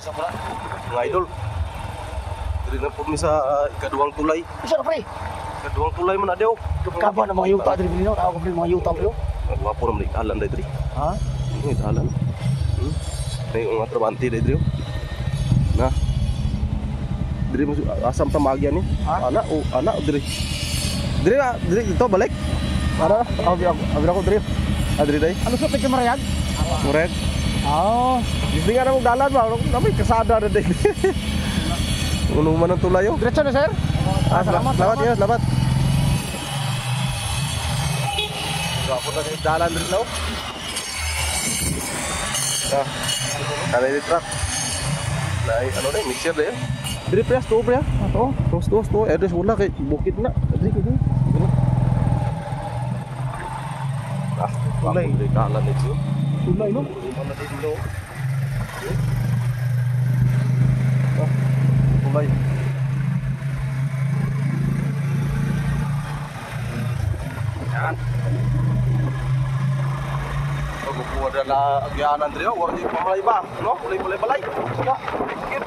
Asa pala, mga idol. Diri na po mi sa ikaduhang tulay. Isa na pre. Ikaduhang tulay man adyo. Kaban ang mga yuta diri bino. Ako pre mga yuta pre. Wapo na may alan diri. Ha? Ini alan. May mga trabante diri. Nah. Diri mo asam tamagyan ni. Anak diri. Diri dito balik. Para abi ako diri. Diri day. Ano sa pagkamarayag? Murag. Oh, Hindi nga na dalan ba? Namay kasada na din. Unong man ang tulay oh. diretso na sir. Salamat. Salamat. Ako na yung dalan rin na oh. Kanay ni truck. Ano na mixer na yun. Diri priyas to priya. Ato. To. Address wala kay bukid na. Diri ko diri. Tulay. Dalan ito. Tulay no. Mana din no. Tulay. Yan. Pagkukuha na agyanan dito, wala di pamalay ba? No? Ulay balay. Saka,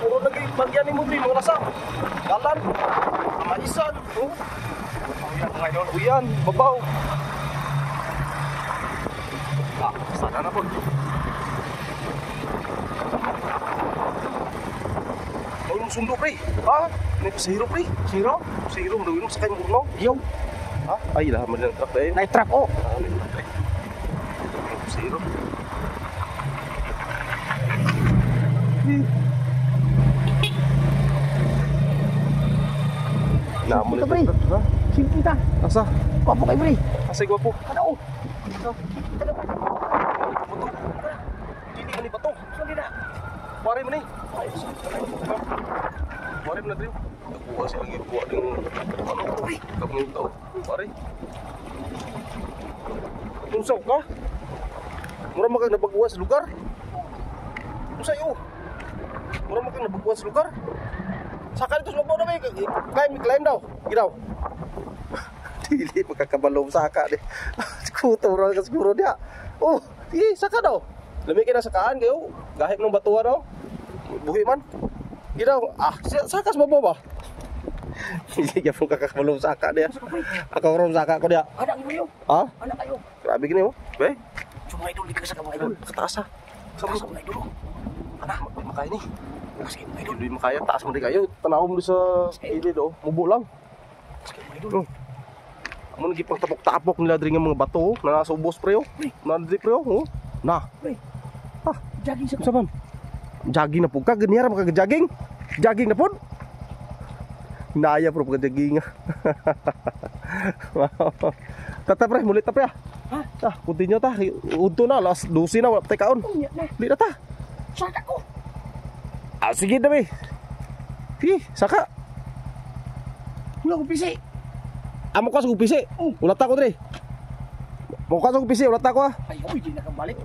puro lagi bagyan ni mo dito mga nasa. Dalan. Maisan, oh. Uyan, babaw. Sana na po. Ang sundo pre. May pasahero pre. Siro mo daw sa kay murno. Yo. Ay lah man ang truck eh. Night truck oh. Pasahero. Namun Ito, pre. Simple ta. Asa? Papo kay pre. Asay gwapo. Ano? Dili ani bato. Sundi na. Pare mo ni. Pare mo na dito. Nakuha siya lagi buwa ng ano ko. Kapag tao. Pare. Tunsaw ka? Mura makang nabagwa sa lugar. Tunsaw iyo. Mura makang nabagwa sa lugar. Saka dito sa lugar na may climb daw. Gidaw. Dili magkakabalong saka ni. Skuto ra ka siguro dia. Oh, saka daw. Lami kay nasakaan kayo. Gahip ng batuan daw. Buhi man. Gidaw. Sakas ba ba? Hindi ya pun kakakabalong saka dia. Ako ron saka ko dia. Anak kayo. Anak kayo. Grabe gini mo. Be. Cuma idol di ka mga idol. Kataas ha. Sama mga idol. Anak, makaya ni. Kasi mga idol. Hindi makaya. Taas mo rin kayo. Tanaw mo sa ilid oh. Mubo lang. Kasi mga idol. Amo nang gipagtapok-tapok nila diri nga mga bato na nasa ubos pre oh. Na diri pre oh. Na. Pre. Jogging sa Saban. Jogging na pud ka ganyan ra jogging. Jogging na pud. Naya pro pag jogging. Tata pre, mulit ta pre. Continue ta. Udto na last 12 na wala tay kaon. Di na ta. Saka ko. Sige na be. Saka. Wala ko pisi. Amo ka sa kupisi. Ulat ako dre. Mo ka sa kupisi, ulat ako ah. Ay, hindi na kang balik.